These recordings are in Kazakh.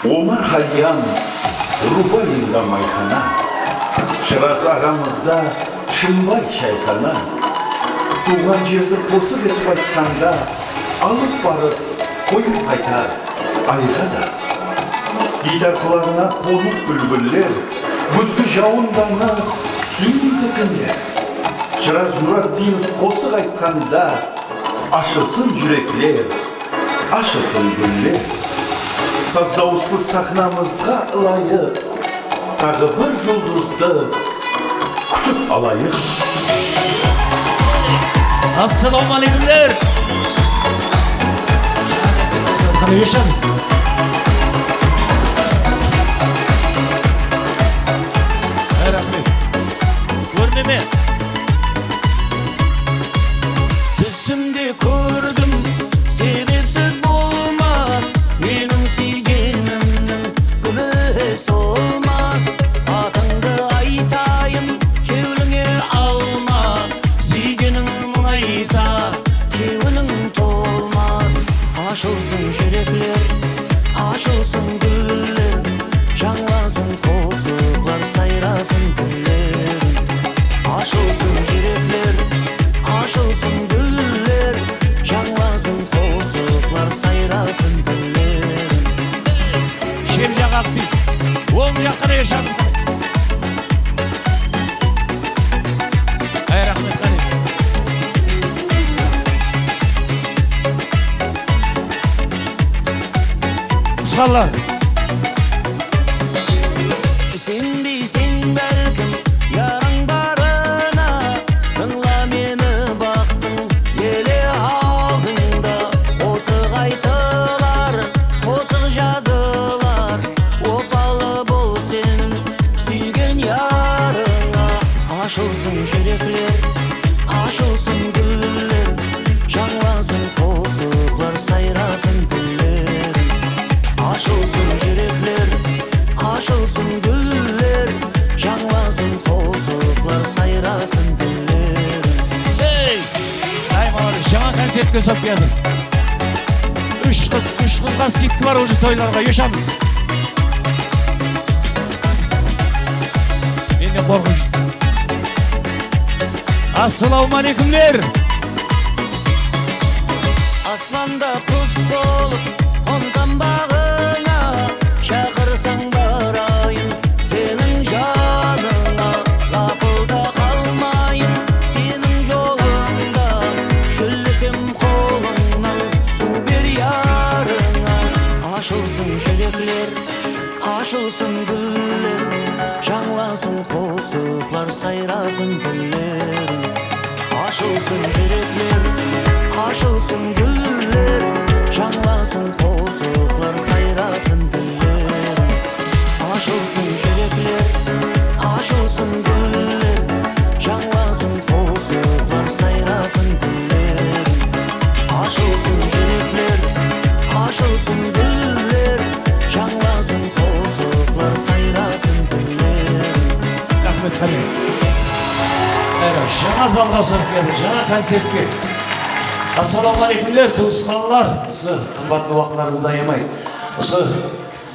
Omar Hayyam, Rubayında Mayhana, Şiraz ağamızda Şınbay Şeyhana, tuğan жерді қосып етіп айтқанда, алып барып, қойып қайтар айға да. Гитар құлағына қонып бүлбүллер, күзгі жауынданы сөйлейді кімдер. Шыраз Нұратдинов қосық айтқанда, ашылсын жүректер, ашылсын гүллер. Саздауысты сахнамызға ылайық, тағы бір жұлдызды күтіп алайық. Assalamu aleykümler. Kanı yaşar mısın? Her rahmet. Görmeme. Түсімде көрдім, себепсіз болмас, менің сүйгенімнің гүлі солмас. Атыңды айтайын, кеуіліңе алма, сүйгенің мұңайса, кеуілің толмас. Ашылсын жүректер, ашылсын гүллер, жаңласын қосықлар, сайрасын гүллер. Ашылсын жүректер, ашылсын güller, жаңласын қосықлар, сайрасын гүллер. Şemcak aktif. Oğlu yakına yaşar mı? Her rahmet kanı. Uskallar. Сенбейсің бәлкім ярың барына, тыңла мені бақтың еле алдыңда. Қосық айтылар, қосық жазылар, опалы бол сен сүйген ярыңа. Ашылсын жүректер, ашылсын гүллер, жаңласын қосықлар, сайрасын гүллер. Ашылсын жүректер, ашылсын güller, жаңласын қосықлар, сайрасын güller. Hey! Аймағалы жаңа концертке соп келдім. Үш қызға скидка бар уже тойларға yaşamыз. Мен де қорқыш. Assalamu aleykümler. Аспанда құс болып қонсам бағыңа, шақырсаң барайын сенің жаныңа. Қапылда қалмайын сенің жолыңда, шүлісем қолыңнан су бер ярыңа. Ашылсын жүректер, ашылсын гүллер, жаңласын қосықлар, сайрасын гүллер. Ашылсын жүректер, ашылсын güller, жаңласын қосықлар, сайрасын güller. Ашылсын жүректер, ашылсын güller, жаңласын қосықлар, сайрасын güller. Ашылсын жүректер, ашылсын güller, жаңласын қосықлар, сайрасын güller. Рахмет қане. Әрі жаңа залға соп келді, жаңа концертке. Assalamu aleykümler туысқанлар. Осы қымбатты уақытларыңызды аямай, осы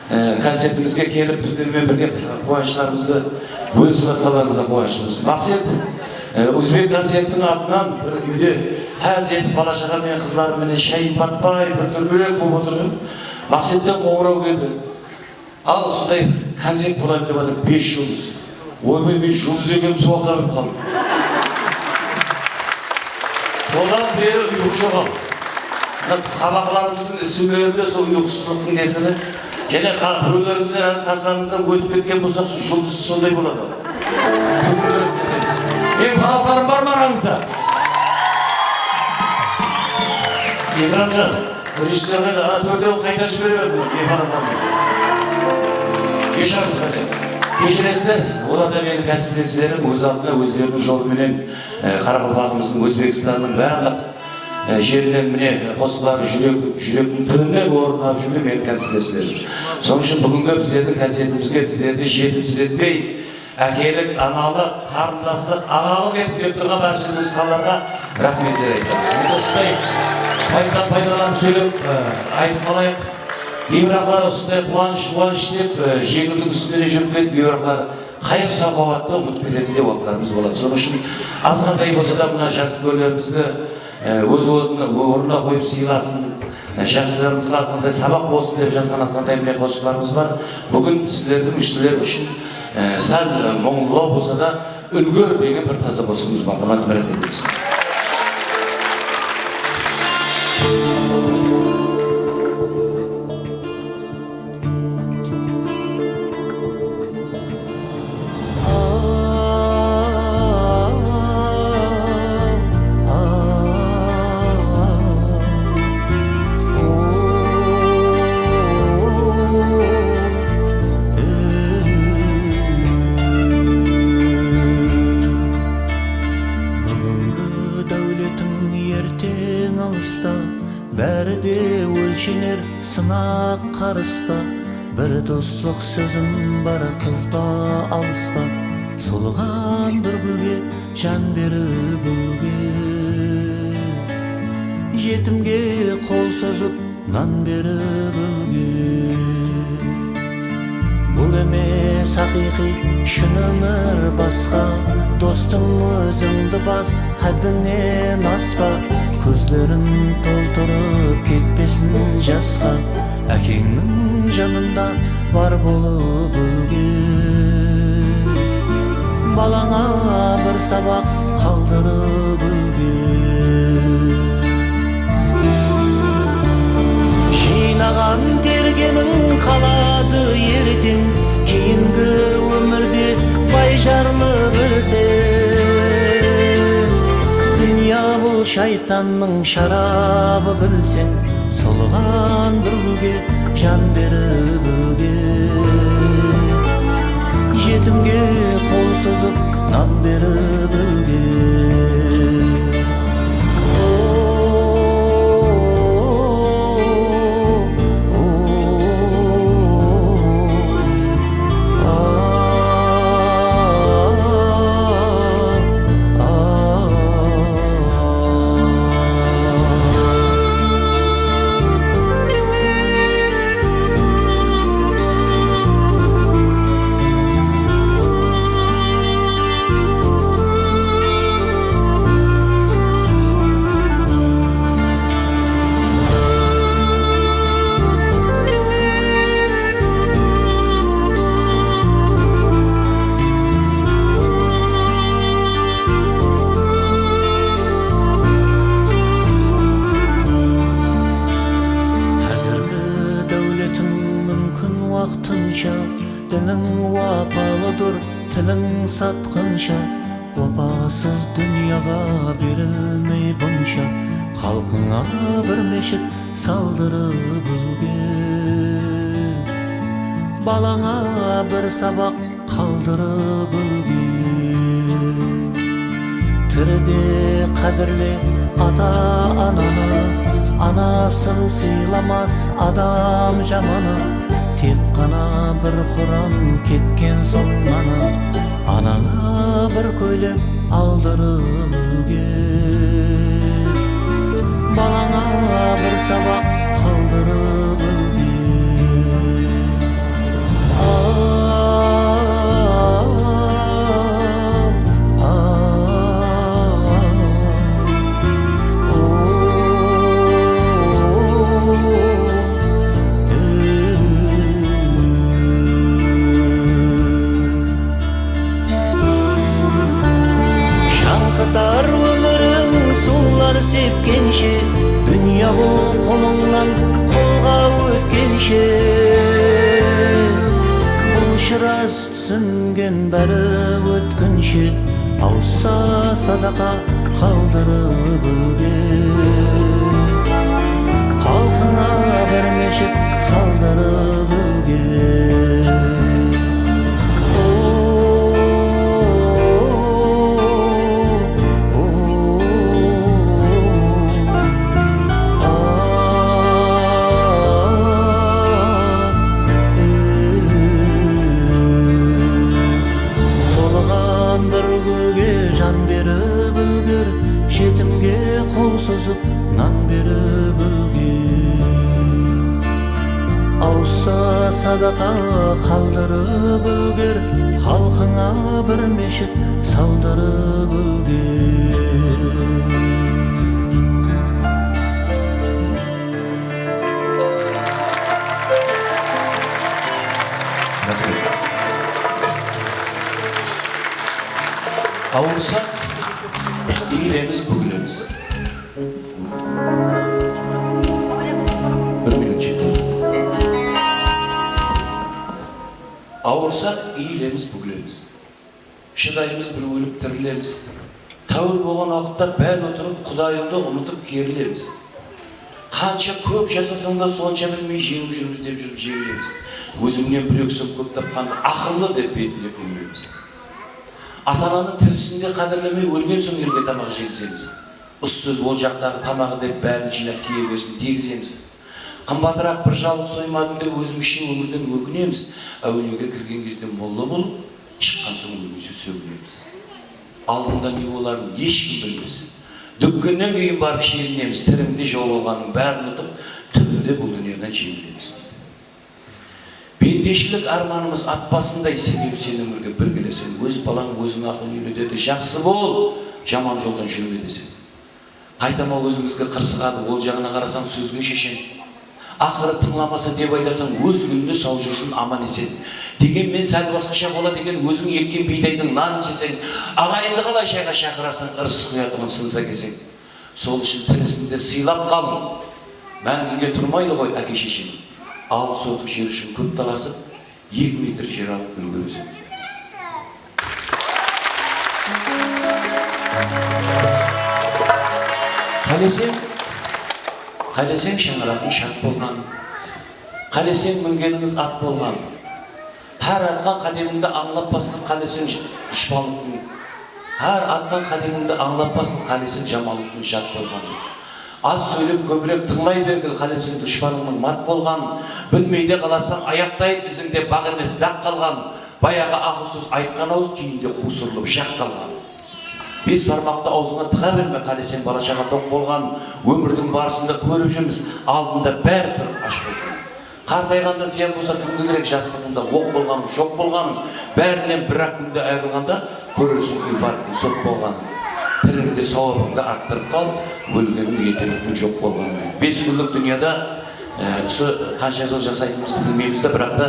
концертімізге келіп біздермен бірге қуаныштарымызды бөлісіп жатқандарыңызға қуаныштымыз. Мақсат Өзбек концерттің атынан бір үйде әз етіп бала шаға мен қыздарыменен шай батпай бір дүрбелек болып отырмын. Мақсаттан қоңырау келді. Ал осындай концерт болады деп жатыр 5 жұлдыз. Ойбай мен жұлдыз екенім суалдап қалдым. Одан бері ұйқышы қал. Қабақларымыздың үстілерінде сол ұйқысыздықтың кесірі, және біреулеріңізден әзір қасыңыздан өтіп кеткен болса, жұлдызы сондай болады. Күндіріп кетеміз. Фаналықтарым бар ма араңызда? Ибрамжан, режиссерге төртеуін қайта жібере берді, фаналықтарым. Ешамыз қате. Кешіресіздер, олар да менің кәсіптесілерім өз алдына өздерінің жолыменен Қарақалпағымыздың, Өзбекстанның барлық жерінен міне қосылары жүректің түбінен орнап жүрген менің кәсіптесілерім. Соның үшін бүгінгі біздердің концертімізге біздерді жетімсіздетпей, әкелік, аналық, қарындастық, ағалық етіп кеп тұрған барша туысқанларға рахмет айтамыз. Осындай пайдаланып сөйлеп айтып қалайық. кейбіреулер осындай қуаныш деп жеңілдің үстінде жүріп кетіп, кейбіреулер қайыр сахауатты ұмытып кететін де уақыттарымыз болады. Соның үшін азғантай болса да мына жас көрерімізді өз орнына қойып сыйласын, жастарымызға азғантай сабақ болсын деп жазған азғантай міне қосқыларымыз бар. Бүгін сіздердің үшілер үшін сәл мұңлы болса да үлгер деген бір таза болсыңыз бар. Рахмет етеміз. Бәрі де өлшенер сынақ қарыста, бір достық сөзім бар қызба алыста, солған бір гүлге жан беріп гүлге, жетімге қол созып нан беріп гүлге. Бұл емес хақиқи шын өмір басқа, достың өзіңді бас, haddindən аспа, көзлерін толтырып кетпесін жасқа, әкеңнің жанында бар болып өлген, балаңа бір сабақ қалдырып өлген. Жинаған тергенің қалады ертең, кейінгі өмірде бай жарлы біртен. Dünya бұл шайтанның шарабы білсең, солған бір гүлге жан беріп өлген, жетімге қол созып нан беріп өлген. Тілің уапалыдыр, тілің сатқынша, опасыз дүнияға берілмей бұнша, халқыңа бір мешіт салдырып өлген, балаңа бір сабақ қалдырып өлген. Тіріде қадірле ата-ананы, анасын сыйламас адам жаманы, тек қана бір құран кеткен соңнаны, анаңа бір көйлек алдырып өлген, балаңа бір сабақ қалдырып өлген. Қытар өмірің сулар сепкенше, дүния бұл қолыңнан қолға өткенше, бұл шыраз түсінген бәрі өткенше, ауызса садақа қалдырып өлген, халқыңа бір мешіт салдырып өлген. Жетімге қол созып нан беріп өлген, sadaka kaldırıp ülger, halkına bir meşit saldırıp ülger. Avursak iyilemiz bugünümüz. Bir minut çekti. Avursak iyilemiz bugünümüz. Şıdayımız bir ölüp dirilemiz. Tavır boğan vakıtta ben oturup Kudayımda unutup gerilemiz. Kança köp жасасаң da sonça bilmей жеңіп жүрміз деп жүріп жеңілеміз. Өзіңнен бір өксіп көп тапқанды ақылlı деп бетіне күлмейміз. Ата-ананың тірісінде қадірлемей өлген соң елге тамақ жегіземіз. Ұссыз ол жақтағы тамағы деп бәрін жинап кие берсін дегіземіз. Қымбатырақ бір жалық соймадым деп өзімізше өмірден өкінеміз. Әулиеге кірген кезде молла болып, шыққан соң өлгенше сөгінеміз. Алдында не боларын ешкім білмес. Дүккеннен кейін барып шегінеміз. Тірімде жау болғанның бәрін ұтып, түбінде бұл дүниядан жеңілеміз. Пендешілік арманымыз ат басындай, себебі сен өмірге бір келесің. Өз балаң өзің ақыл үйретеді. Жақсы бол, жаман жолдан жүрме десең. Қайтама өзіңізге қырсығады, ол жағына қарасаң сөзге шешен. Ақыры тыңламаса деп айтасаң, өз күнінде сау жүрсін, аман есен. Дегенмен сәл басқаша болады екен, өзің еккен бидайдың нанын жесең, ағайынды қалай шайға шақырасың, ырыс құятығын сынса кесең. Сол үшін тірісінде сыйлап қалың. Мәңгіге тұрмайды ғой әке шешең. Ал сотық жер үшін көп таласып, 2 метр жер алып үлгересің. Қалесең шаңырақтың шат болған, қалесең мінгеніңіз ат болған, әр атқан қадеміңді аңлап басқын қалесең дұшпанлықтың, әр атқан қадеміңді аңлап басқын қалесең жамалықтың жат болған. Аз сөйлеп көбірек тыңлай бергіл қалесең дұшпаныңның мат болған, білмейде қаласаң аяқтайып ізіңде бақ емес дақ қалған, баяғы ақылсыз айтқан ауыз кейінде қусырылып жақ қалған. Бес бармақты аузыңа тыға берме, қалесең балашаға тоқ болған, өмірдің барысында көріп жүрміз, алдында бәрі тұрып аш болған. Қартайғанда зиян болса кімге керек, жастығында оқ болғаның, жоқ болғаның, бәрінен бір-ақ күнде айырылғанда көрерсің инфарктың сот болғаның. Тіріңде сауабыңды арттырып қал, өлгенің ертеңдіктің жоқ болғаның. 5 күндік дүнияда қанша жыл жасайтынымызды білмеймізді, бірақ та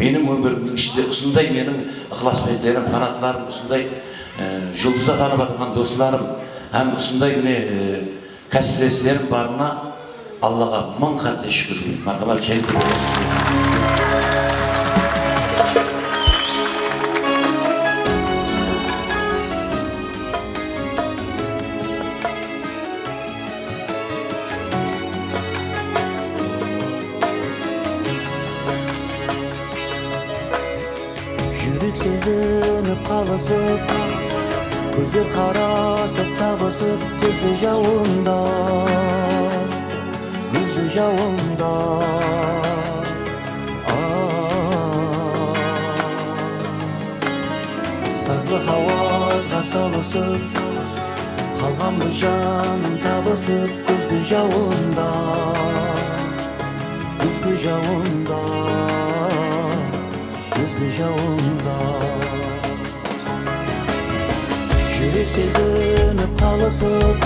менің өмірімнің ішінде ұсындай менің ықыласпендерім, фанатларым, ұсындай жұлдызда танып атылған достарым, әм ұсындай кәсіптестерім барына Аллаға мың қатты шүкір. Мархабат, жәлді боласыз. Жүрек сезініп қалысып, көздер қарасып табысып, көзге жауында, көзге жауында. Сазлы хауазға салысып, қалған бұл жаным табысып, көзге жауында, көзге жауында, көзге жауында. Жүрек сезініп қалысып,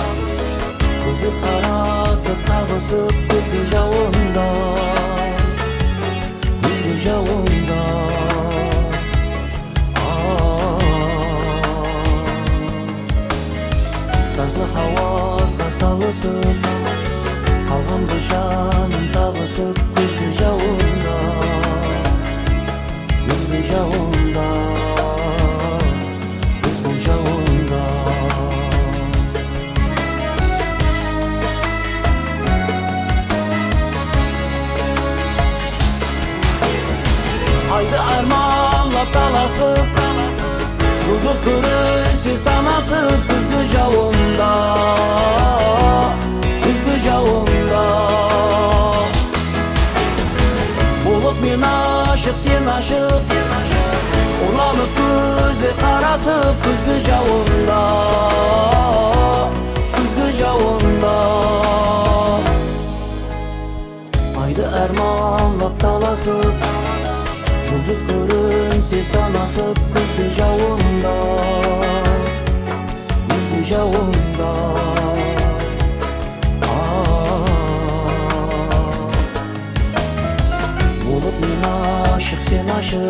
көздер қарасып табысып, көзге жауында, көзге жауында. Сазлы хауазға салысып, қалған бұл жаным табысып, көзге жауында, көзге жауында, көзге жауында. Айды арманлап таласып, жұлдыз көрінсе санасып, күзгі жауында, күзгі жауында. Болып мен ашық, сен ашық, ұрланып көзде қарасып, күзгі жауында, күзгі жауында. Айды арманлап таласып, Yıldız görünse sanasıp kızdı javında, kızdı javında. Bulup men aşık sen aşık,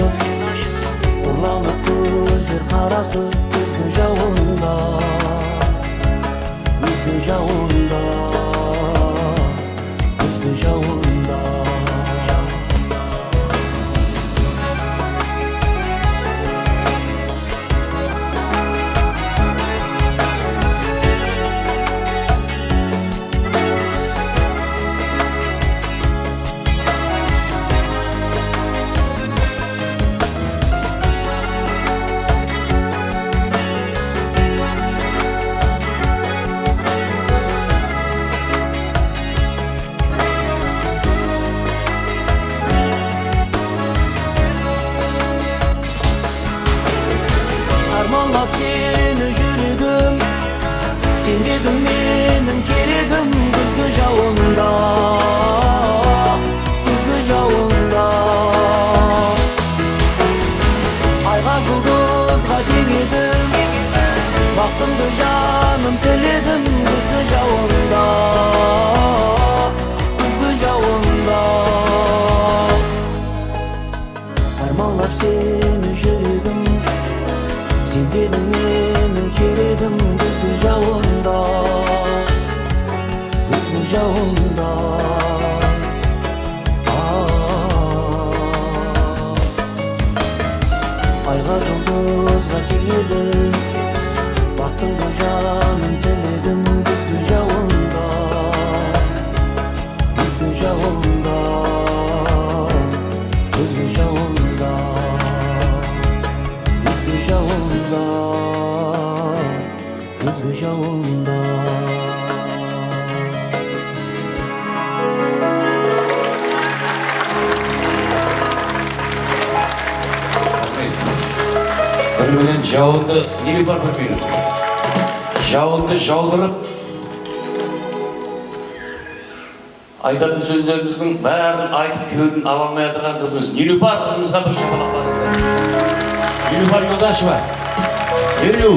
urlanıp gözler karası kızdı javında, kızdı javında, kızdı javında. Armanlap seni yürüdüm, sen dedim menin kerigim kızgı javında, kızgı javında. Ayga жұлдызға теңедім, бақтымды жаным тіледім kızgı javında, kızgı javında. Armanlap seni yürüdüm, sen dedim menin kerigim kızgı javında, kızgı javında. Ayga жұлдызға теңедім, бақтымды жаным тіледім kızgı javında, kızgı javında, kızgı javında, kızgı javında, kızgı javında. Bir menen javundu nemi бар bilmiyorum. Javundu жаудырып айтатын сөздеріміздің бәрін айтып кеудін ала алмай отырған қызымыз Нилюпар қызымызға бір шапалақ барыңыздар. Нилюпар Юлдашева. Нилю.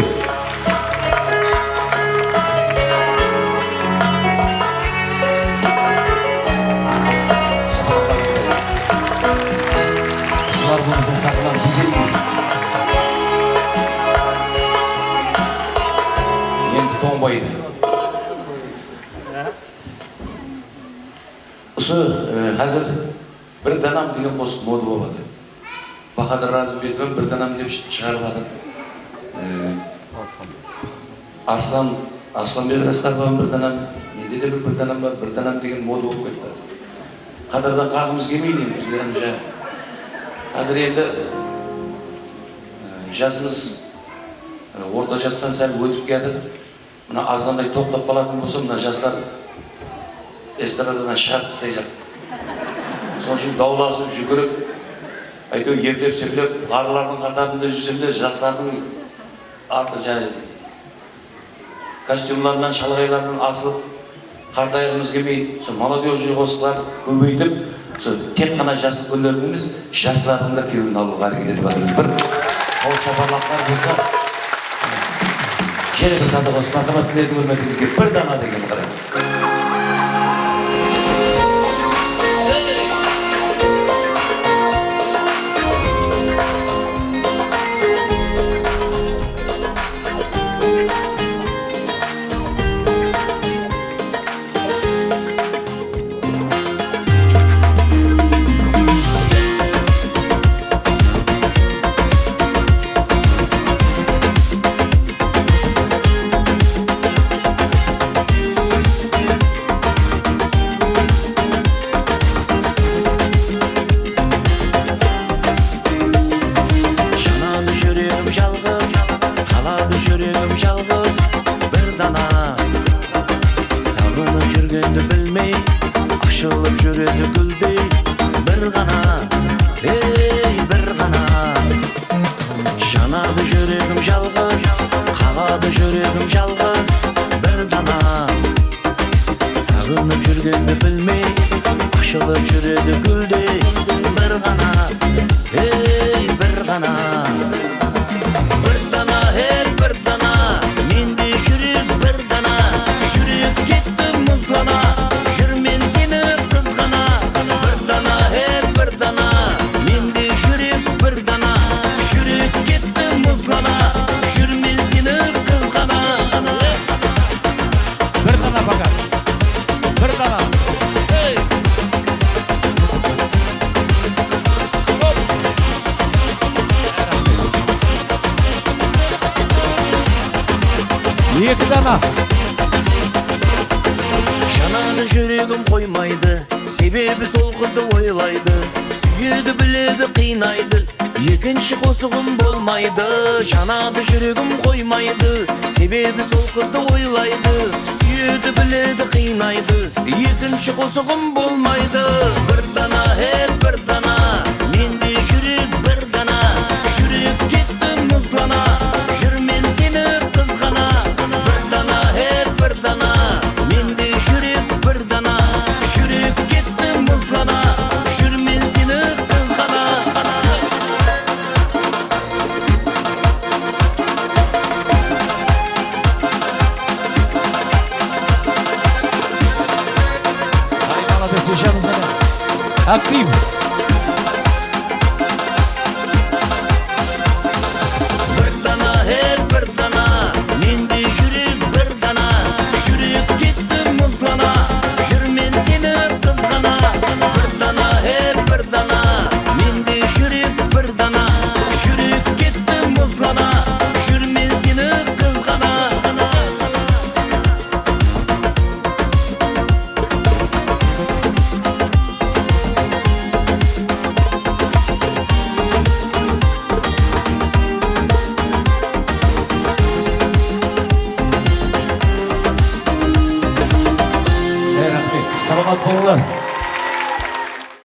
Kızlar bunu sen saklan bize değil. Енді тоңбайды. Осы қазір бір данам деген қосып мода болады. Бахадыр Разымбетов бір данам деп шығарып жатыр. Арсланбек Асқарованың бір данам, менде де бір данам бар, бір данам деген мода болып кетті. Қадырдан қағымыз келмейді енді біздер. Қазір енді жасымыз орта жастан сәл өтіп келді. Мына азғандай тоқтап қалатын болса, мына жастар эстрададан шығарып тастай жатыр. Сол үшін дауласып жүгіріп, әйтеуір ептеп-септеп, арылардың қатарында жүрсем де жастардың арты жай костюмларынан, шалғайларынан асылып, қартайғымыз келмей, сол молодежный қосқылар көбейтіп, сол тек қана жас күндердің емес, жастардың да кеуін алуға әрекет етіп жатырмыз. Бір қол шапалақтар болса, және бір таза қосып махаббат сілеті көрметіңізге бір дана деген қараймын. Bilmey, aşılıp yürüdü güldey bir gana. kızgana. Bir dana her bir dana, mende yürek bir dana. Yürek ketdim muzlana, жүрмен seni kızgana. Bir dana her bir dana, mende yürek bir dana. Yürek ketdim muzlana, жүрмен seni kızgana. Bir tane bakar. Bir tane. Hey. Hop. İki tane. Жанады жүрегім қоймайды, себебі сол қызды ойлайды. Сүйеді біледі қинайды, екінші қосығым болмайды. Жанады жүрегім қоймайды, себебі сол қызды ойлайды. Сүйеді біледі қинайды, екінші қосығым болмайды. Bir dana her bir dana, менде жүрек bir dana. Жүрек кетті мұзлана, жүрмен seni қызғана. Bir dana her bir dana, менде жүрек bir dana. Жүрек кетті мұзлана, жүрмен seni қызғана. Hadi молодец, yaşamızda ne? Aktif. Bir dana her bir dana, менде жүрек bir dana. Жүрек кетті мұзлана, жүрмен seni қызғана. Bir dana her bir dana, менде жүрек bir dana. Жүрек кетті мұзлана, жүрмен seni қызғана. Salamat bollar.